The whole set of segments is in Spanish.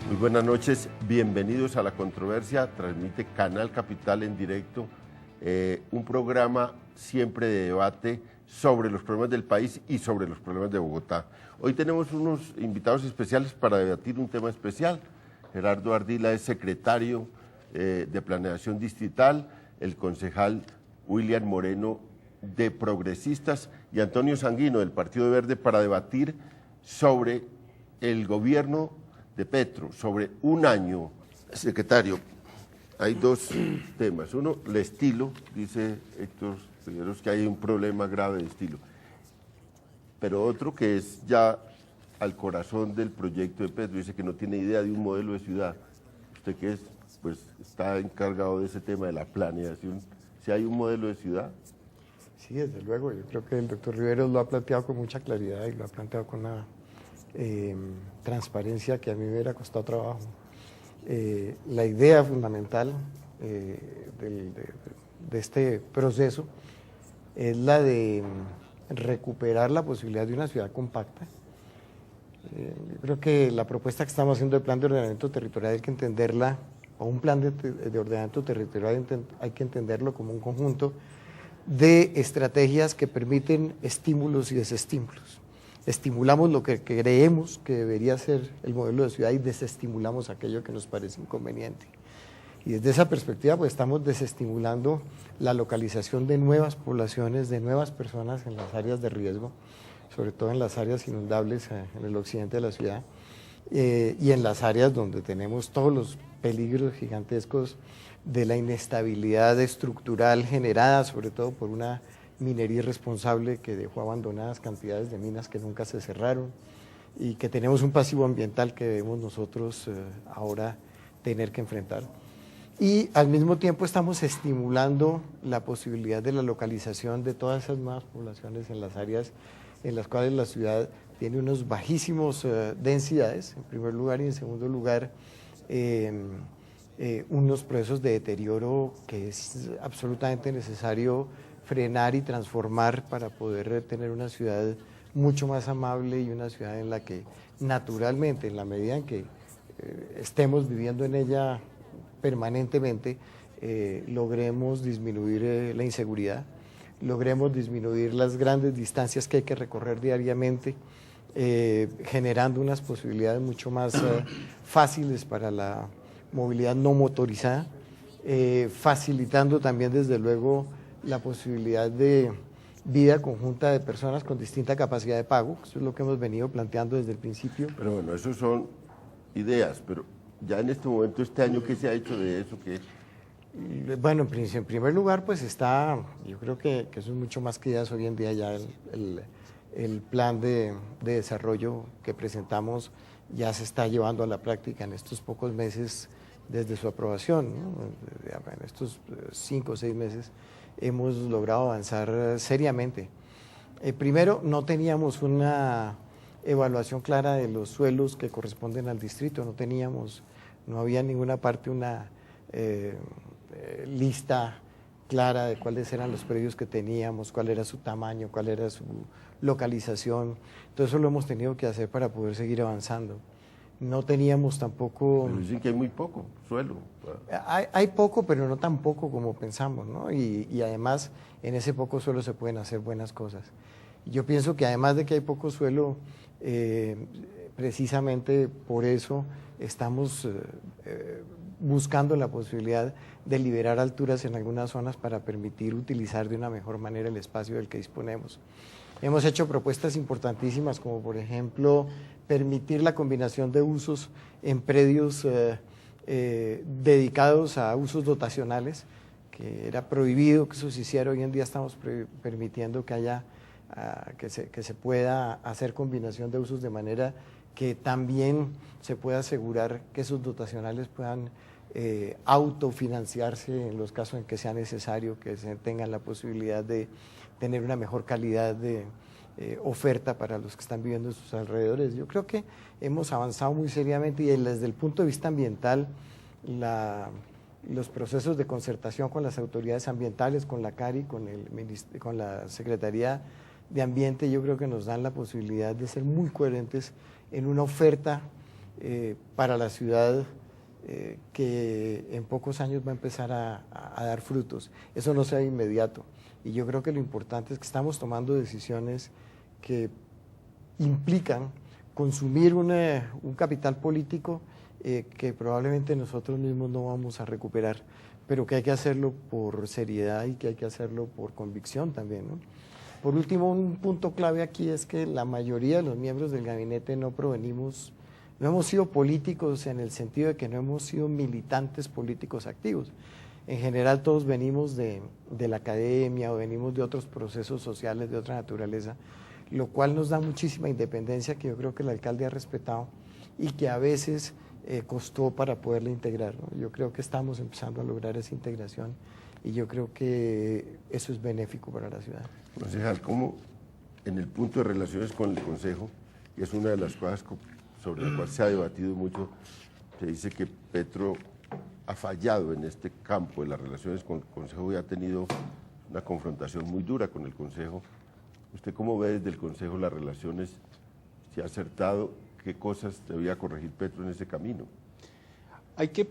Muy buenas noches, bienvenidos a La Controversia, transmite Canal Capital en directo, un programa siempre de debate sobre los problemas del país y sobre los problemas de Bogotá. Hoy tenemos unos invitados especiales para debatir un tema especial. Gerardo Ardila es secretario de Planeación Distrital, el concejal William Moreno de Progresistas y Antonio Sanguino del Partido Verde para debatir sobre el gobierno de Petro, sobre un año. Secretario, hay dos temas. Uno, el estilo, dice Héctor Figueros que hay un problema grave de estilo. Pero otro que es ya al corazón del proyecto de Petro, dice que no tiene idea de un modelo de ciudad. Usted que es, pues está encargado de ese tema de la planeación, ¿si hay un modelo de ciudad? Sí, desde luego. Yo creo que el doctor Riveros lo ha planteado con mucha claridad y lo ha planteado con una transparencia que a mí me hubiera costado trabajo. La idea fundamental de este proceso es la de recuperar la posibilidad de una ciudad compacta. Yo creo que la propuesta que estamos haciendo del plan de ordenamiento territorial hay que entenderla, o un plan de ordenamiento territorial hay que entenderlo como un conjunto de estrategias que permiten estímulos y desestímulos. Estimulamos lo que creemos que debería ser el modelo de ciudad y desestimulamos aquello que nos parece inconveniente. Y desde esa perspectiva pues estamos desestimulando la localización de nuevas poblaciones, de nuevas personas en las áreas de riesgo, sobre todo en las áreas inundables en el occidente de la ciudad y en las áreas donde tenemos todos los peligros gigantescos de la inestabilidad estructural generada sobre todo por una minería irresponsable que dejó abandonadas cantidades de minas que nunca se cerraron y que tenemos un pasivo ambiental que debemos nosotros ahora tener que enfrentar. Y al mismo tiempo estamos estimulando la posibilidad de la localización de todas esas nuevas poblaciones en las áreas en las cuales la ciudad tiene unos bajísimos densidades, en primer lugar, y en segundo lugar, unos procesos de deterioro que es absolutamente necesario frenar y transformar para poder tener una ciudad mucho más amable y una ciudad en la que naturalmente, en la medida en que estemos viviendo en ella permanentemente, logremos disminuir la inseguridad, logremos disminuir las grandes distancias que hay que recorrer diariamente, generando unas posibilidades mucho más fáciles para la movilidad no motorizada, facilitando también desde luego la posibilidad de vida conjunta de personas con distinta capacidad de pago. Eso es lo que hemos venido planteando desde el principio. Pero bueno, eso son ideas, pero ya en este momento, este año, ¿qué se ha hecho de eso? ¿Qué? Bueno, en primer lugar, pues está, yo creo que eso es mucho más que ideas hoy en día, ya el plan de desarrollo que presentamos ya se está llevando a la práctica en estos pocos meses desde su aprobación, ¿no? En estos 5 o 6 meses hemos logrado avanzar seriamente. Primero, no teníamos una evaluación clara de los suelos que corresponden al distrito, no había en ninguna parte una lista clara de cuáles eran los predios que teníamos, cuál era su tamaño, cuál era su localización. Todo eso lo hemos tenido que hacer para poder seguir avanzando. No teníamos tampoco... Pero dicen que hay muy poco suelo. Hay poco, pero no tan poco como pensamos, ¿no? Y además, en ese poco suelo se pueden hacer buenas cosas. Yo pienso que además de que hay poco suelo, precisamente por eso estamos buscando la posibilidad de liberar alturas en algunas zonas para permitir utilizar de una mejor manera el espacio del que disponemos. Hemos hecho propuestas importantísimas como por ejemplo permitir la combinación de usos en predios dedicados a usos dotacionales, que era prohibido que eso se hiciera. Hoy en día estamos permitiendo que haya, que se pueda hacer combinación de usos de manera que también se pueda asegurar que esos dotacionales puedan autofinanciarse en los casos en que sea necesario, que se tengan la posibilidad de tener una mejor calidad de oferta para los que están viviendo en sus alrededores. Yo creo que hemos avanzado muy seriamente y desde el punto de vista ambiental, los procesos de concertación con las autoridades ambientales, con la CARI, con la Secretaría de Ambiente, yo creo que nos dan la posibilidad de ser muy coherentes en una oferta para la ciudad que en pocos años va a empezar a dar frutos. Eso no sea inmediato. Y yo creo que lo importante es que estamos tomando decisiones que implican consumir un capital político que probablemente nosotros mismos no vamos a recuperar, pero que hay que hacerlo por seriedad y que hay que hacerlo por convicción también, ¿no? Por último, un punto clave aquí es que la mayoría de los miembros del gabinete no hemos sido políticos en el sentido de que no hemos sido militantes políticos activos. En general todos venimos de la academia o venimos de otros procesos sociales de otra naturaleza, lo cual nos da muchísima independencia que yo creo que el alcalde ha respetado y que a veces costó para poderla integrar, ¿no? Yo creo que estamos empezando a lograr esa integración y yo creo que eso es benéfico para la ciudad. Concejal, ¿cómo en el punto de relaciones con el Consejo, y es una de las cosas sobre la cual se ha debatido mucho, se dice que Petro ha fallado en este campo de las relaciones con el Consejo y ha tenido una confrontación muy dura con el Consejo? ¿Usted cómo ve desde el Consejo las relaciones? ¿Se ha acertado? ¿Qué cosas debía corregir Petro en ese camino? Hay que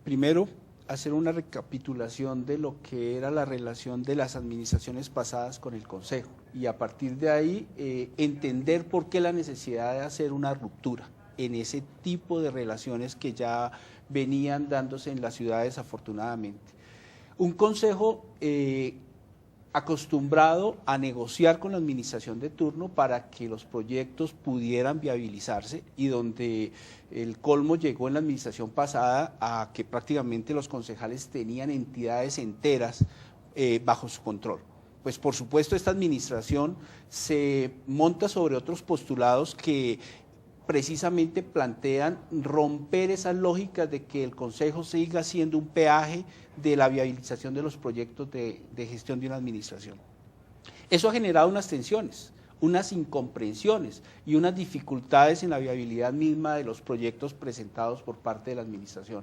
primero hacer una recapitulación de lo que era la relación de las administraciones pasadas con el Consejo y a partir de ahí entender por qué la necesidad de hacer una ruptura en ese tipo de relaciones que ya venían dándose en las ciudades afortunadamente. Un Consejo acostumbrado a negociar con la administración de turno para que los proyectos pudieran viabilizarse y donde el colmo llegó en la administración pasada a que prácticamente los concejales tenían entidades enteras bajo su control. Pues por supuesto esta administración se monta sobre otros postulados que precisamente plantean romper esas lógicas de que el Consejo siga siendo un peaje de la viabilización de los proyectos de gestión de una administración. Eso ha generado unas tensiones, unas incomprensiones y unas dificultades en la viabilidad misma de los proyectos presentados por parte de la administración.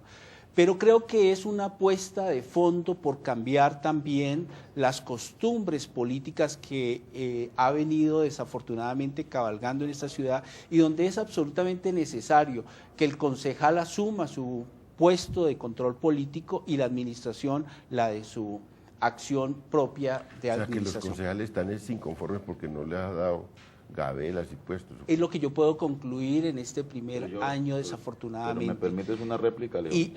Pero creo que es una apuesta de fondo por cambiar también las costumbres políticas que ha venido desafortunadamente cabalgando en esta ciudad y donde es absolutamente necesario que el concejal asuma su puesto de control político y la administración la de su acción propia de administración. O sea, que los concejales están inconformes porque no les ha dado gabelas y puestos. Es lo que yo puedo concluir en este primer año, desafortunadamente. Pero me permites una réplica, Leo. Y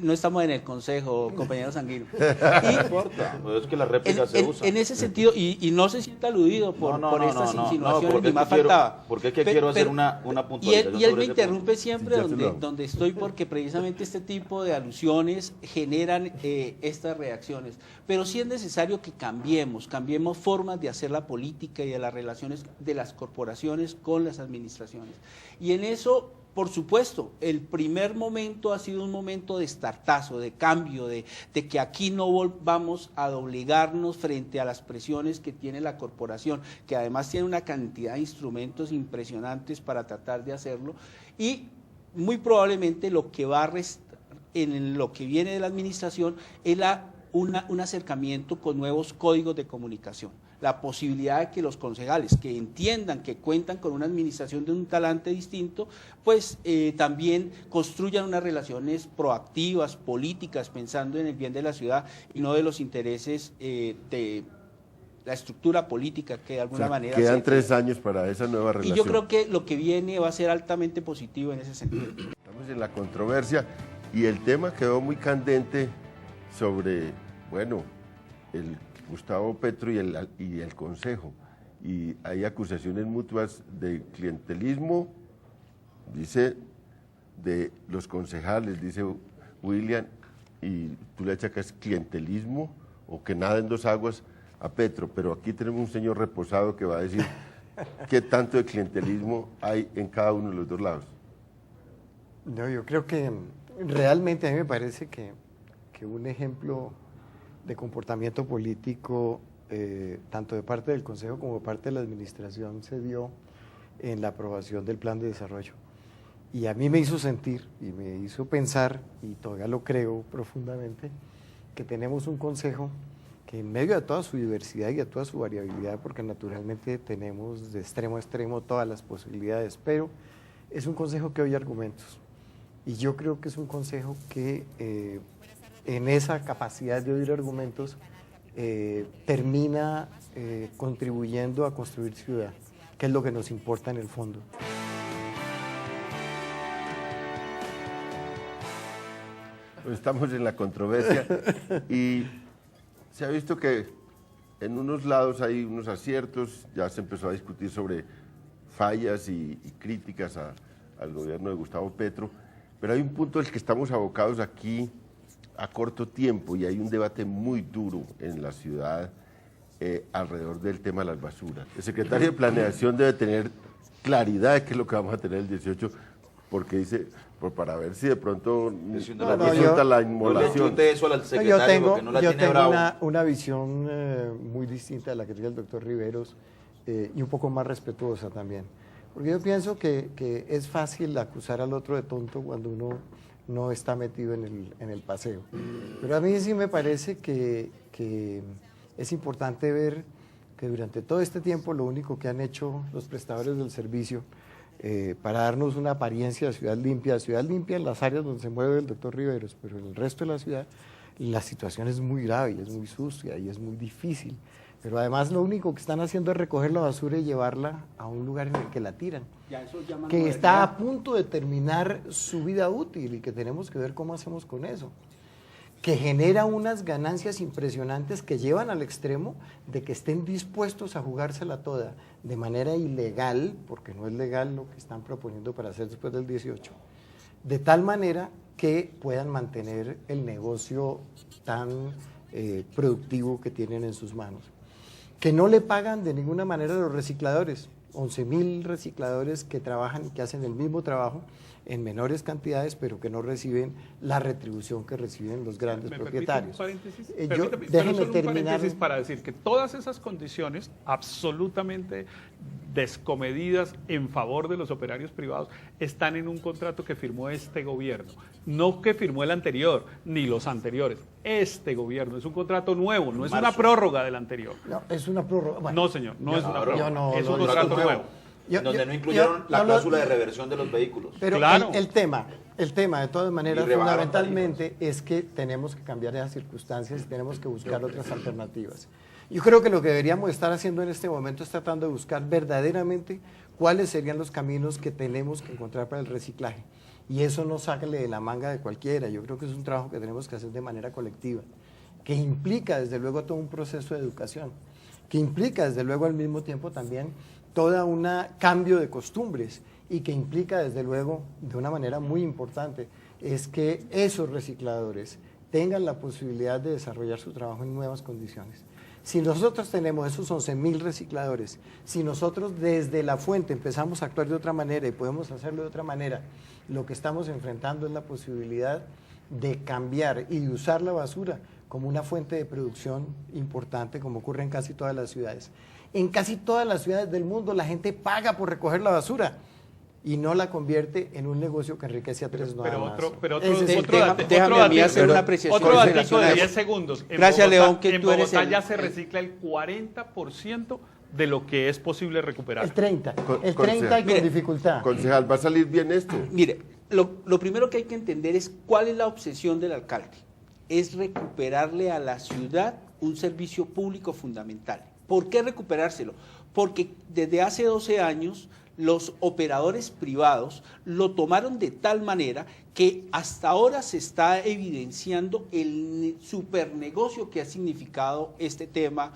no estamos en el Consejo, compañero Sanguino. No importa, es que la réplica se usa. En ese sentido, y no se sienta aludido por estas insinuaciones, ni más faltaba. Porque es que quiero hacer una puntualización. Y él me interrumpe siempre donde estoy, porque precisamente este tipo de alusiones generan estas reacciones. Pero sí es necesario que cambiemos formas de hacer la política y de las relaciones de las corporaciones con las administraciones. Y en eso, por supuesto, el primer momento ha sido un momento de startazo, de cambio, de que aquí no vamos a doblegarnos frente a las presiones que tiene la corporación, que además tiene una cantidad de instrumentos impresionantes para tratar de hacerlo, y muy probablemente lo que va a restar en lo que viene de la administración es un acercamiento con nuevos códigos de comunicación. La posibilidad de que los concejales que entiendan que cuentan con una administración de un talante distinto, pues también construyan unas relaciones proactivas, políticas, pensando en el bien de la ciudad y no de los intereses de la estructura política que de alguna manera... Quedan 3 años para esa nueva relación. Y yo creo que lo que viene va a ser altamente positivo en ese sentido. Estamos en la controversia y el tema quedó muy candente sobre, bueno, el Gustavo Petro y el Consejo, y hay acusaciones mutuas de clientelismo, dice, de los concejales, dice William, y tú le achacas clientelismo o que nada en 2 aguas a Petro, pero aquí tenemos un señor reposado que va a decir qué tanto de clientelismo hay en cada uno de los 2 lados. No, yo creo que realmente a mí me parece que un ejemplo de comportamiento político, tanto de parte del Consejo como de parte de la Administración, se dio en la aprobación del Plan de Desarrollo. Y a mí me hizo sentir y me hizo pensar, y todavía lo creo profundamente, que tenemos un Consejo que en medio de toda su diversidad y de toda su variabilidad, porque naturalmente tenemos de extremo a extremo todas las posibilidades, pero es un consejo que oye argumentos. Y yo creo que es un consejo que en esa capacidad de oír argumentos termina contribuyendo a construir ciudad, que es lo que nos importa en el fondo. Estamos en la controversia y se ha visto que en unos lados hay unos aciertos, ya se empezó a discutir sobre fallas y críticas al gobierno de Gustavo Petro, pero hay un punto del que estamos abocados aquí a corto tiempo y hay un debate muy duro en la ciudad alrededor del tema de las basuras. El secretario de Planeación debe tener claridad de qué es lo que vamos a tener el 18, porque dice, pues para ver si de pronto resulta la inmolación. Yo tengo una visión muy distinta de la que tiene el doctor Riveros y un poco más respetuosa también. Porque yo pienso que es fácil acusar al otro de tonto cuando uno no está metido en el paseo. Pero a mí sí me parece que es importante ver que durante todo este tiempo lo único que han hecho los prestadores del servicio para darnos una apariencia de ciudad limpia en las áreas donde se mueve el doctor Riveros, pero en el resto de la ciudad la situación es muy grave, y es muy sucia y es muy difícil. Pero además lo único que están haciendo es recoger la basura y llevarla a un lugar en el que la tiran, que está a punto de terminar su vida útil y que tenemos que ver cómo hacemos con eso, que genera unas ganancias impresionantes que llevan al extremo de que estén dispuestos a jugársela toda de manera ilegal, porque no es legal lo que están proponiendo para hacer después del 18, de tal manera que puedan mantener el negocio tan productivo que tienen en sus manos. Que no le pagan de ninguna manera a los recicladores, 11.000 recicladores que trabajan y que hacen el mismo trabajo en menores cantidades, pero que no reciben la retribución que reciben los grandes propietarios. Déjenme terminar un paréntesis para decir que todas esas condiciones absolutamente descomedidas en favor de los operarios privados están en un contrato que firmó este gobierno, no que firmó el anterior, ni los anteriores. Este gobierno es un contrato nuevo, no es una prórroga del anterior. No, es una prórroga. Bueno, no, señor, no es una prórroga, es un contrato nuevo. Donde no incluyeron la cláusula de reversión de los vehículos. Pero claro. el tema de todas maneras fundamentalmente es que tenemos que cambiar esas circunstancias y tenemos que buscar otras alternativas. Yo creo que lo que deberíamos estar haciendo en este momento es tratando de buscar verdaderamente cuáles serían los caminos que tenemos que encontrar para el reciclaje. Y eso no sácale de la manga de cualquiera. Yo creo que es un trabajo que tenemos que hacer de manera colectiva, que implica desde luego todo un proceso de educación, que implica desde luego al mismo tiempo también toda un cambio de costumbres y que implica desde luego de una manera muy importante es que esos recicladores tengan la posibilidad de desarrollar su trabajo en nuevas condiciones. Si nosotros tenemos esos 11.000 recicladores, si nosotros desde la fuente empezamos a actuar de otra manera y podemos hacerlo de otra manera, lo que estamos enfrentando es la posibilidad de cambiar y de usar la basura como una fuente de producción importante, como ocurre en casi todas las ciudades. En casi todas las ciudades del mundo la gente paga por recoger la basura y no la convierte en un negocio que enriquece a tres nada más. Déjame a mí hacer una apreciación. Otro datico de 10 segundos. Gracias, León, que en tú eres Bogotá ya se recicla el 40% de lo que es posible recuperar. El 30 y con dificultad. Concejal, ¿va a salir bien esto? Mire, lo primero que hay que entender es cuál es la obsesión del alcalde. Es recuperarle a la ciudad un servicio público fundamental. ¿Por qué recuperárselo? Porque desde hace 12 años los operadores privados lo tomaron de tal manera que hasta ahora se está evidenciando el supernegocio que ha significado este tema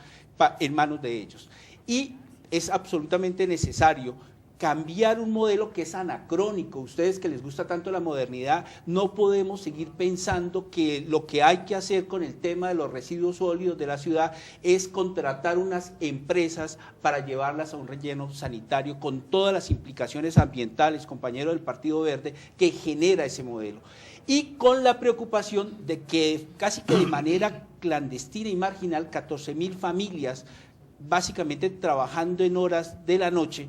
en manos de ellos. Y es absolutamente necesario cambiar un modelo que es anacrónico. Ustedes que les gusta tanto la modernidad, no podemos seguir pensando que lo que hay que hacer con el tema de los residuos sólidos de la ciudad es contratar unas empresas para llevarlas a un relleno sanitario con todas las implicaciones ambientales, compañero del Partido Verde, que genera ese modelo. Y con la preocupación de que casi que de manera clandestina y marginal 14.000 familias, básicamente trabajando en horas de la noche,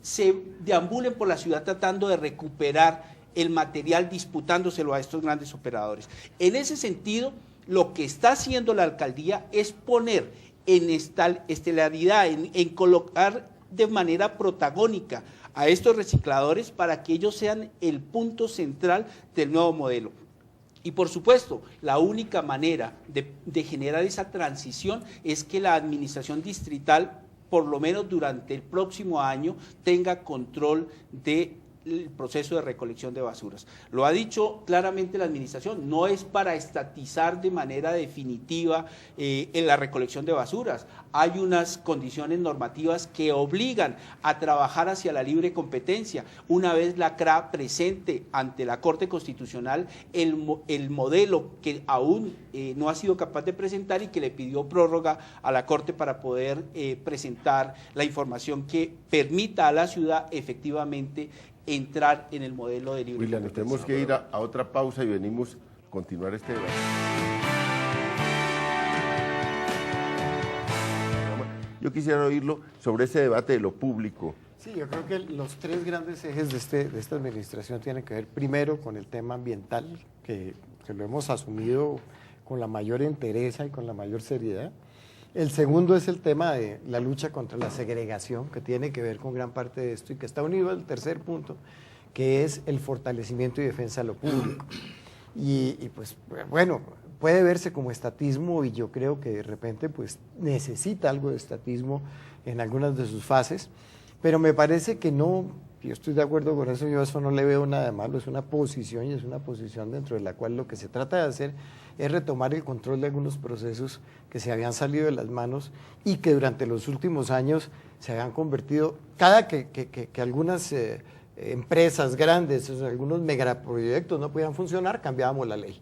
se deambulen por la ciudad tratando de recuperar el material, disputándoselo a estos grandes operadores. En ese sentido, lo que está haciendo la alcaldía es poner en estelaridad, en colocar de manera protagónica a estos recicladores para que ellos sean el punto central del nuevo modelo. Y por supuesto, la única manera de generar esa transición es que la administración distrital, por lo menos durante el próximo año, tenga control del proceso de recolección de basuras. Lo ha dicho claramente la administración, no es para estatizar de manera definitiva en la recolección de basuras. Hay unas condiciones normativas que obligan a trabajar hacia la libre competencia. Una vez la CRA presente ante la Corte Constitucional el modelo que aún no ha sido capaz de presentar y que le pidió prórroga a la Corte para poder presentar la información que permita a la ciudad efectivamente entrar en el modelo de libre William, competencia. tenemos que ir a otra pausa y venimos a continuar este debate. Yo quisiera oírlo sobre ese debate de lo público. Sí, yo creo que los tres grandes ejes de esta administración tienen que ver primero con el tema ambiental, que lo hemos asumido con la mayor entereza y con la mayor seriedad. El segundo es el tema de la lucha contra la segregación, que tiene que ver con gran parte de esto y que está unido al tercer punto, que es el fortalecimiento y defensa de lo público. Y pues bueno, puede verse como estatismo y yo creo que de repente pues necesita algo de estatismo en algunas de sus fases, pero me parece que no, yo estoy de acuerdo con eso, yo a eso no le veo nada de malo, es una posición y es una posición dentro de la cual lo que se trata de hacer es retomar el control de algunos procesos que se habían salido de las manos y que durante los últimos años se habían convertido, cada que algunas empresas grandes, algunos megaproyectos no podían funcionar, cambiábamos la ley.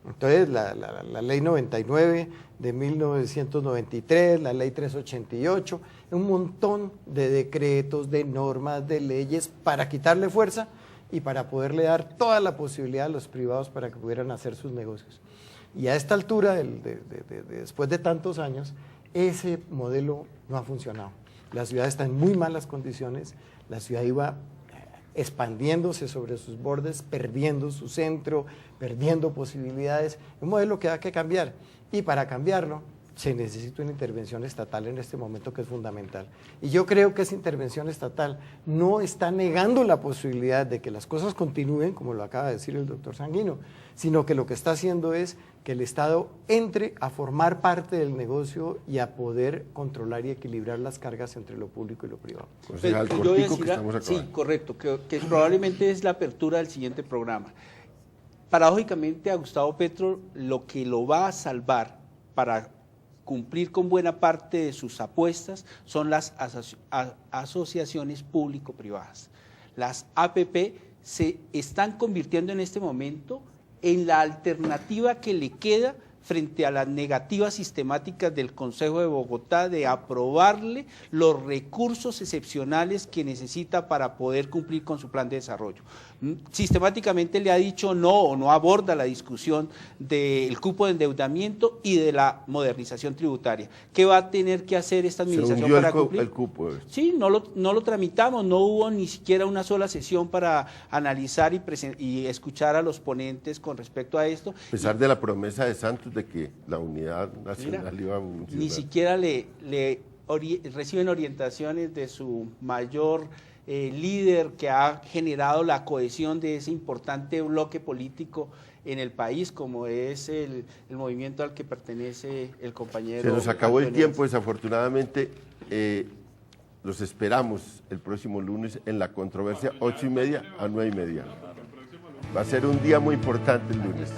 Entonces la ley 99 de 1993, la ley 388, un montón de decretos, de normas, de leyes para quitarle fuerza y para poderle dar toda la posibilidad a los privados para que pudieran hacer sus negocios. Y a esta altura, después de tantos años, ese modelo no ha funcionado. La ciudad está en muy malas condiciones, la ciudad iba expandiéndose sobre sus bordes, perdiendo su centro, perdiendo posibilidades, un modelo que hay que cambiar. Y para cambiarlo, se necesita una intervención estatal en este momento que es fundamental. Y yo creo que esa intervención estatal no está negando la posibilidad de que las cosas continúen, como lo acaba de decir el doctor Sanguino, sino que lo que está haciendo es que el Estado entre a formar parte del negocio y a poder controlar y equilibrar las cargas entre lo público y lo privado. Concejal Yo Cortico, voy a que decir, estamos acabando. sí, correcto, que probablemente es la apertura del siguiente programa. Paradójicamente a Gustavo Petro lo que lo va a salvar para cumplir con buena parte de sus apuestas son las asociaciones público-privadas. Las APP se están convirtiendo en este momento en la alternativa que le queda frente a las negativas sistemáticas del Consejo de Bogotá de aprobarle los recursos excepcionales que necesita para poder cumplir con su plan de desarrollo. Sistemáticamente le ha dicho no o no aborda la discusión del cupo de endeudamiento y de la modernización tributaria. ¿Qué va a tener que hacer esta administración para cumplir? El cupo. Sí, no lo tramitamos, no hubo ni siquiera una sola sesión para analizar y escuchar a los ponentes con respecto a esto. A pesar de la promesa de Santos de que la unidad nacional iba a funcionar. Ni siquiera reciben orientaciones de su mayor líder que ha generado la cohesión de ese importante bloque político en el país, como es el movimiento al que pertenece el compañero. Se nos acabó el Antonio. tiempo, desafortunadamente. Los esperamos el próximo lunes en la controversia, 8:30 a 9:30. Va a ser un día muy importante el lunes.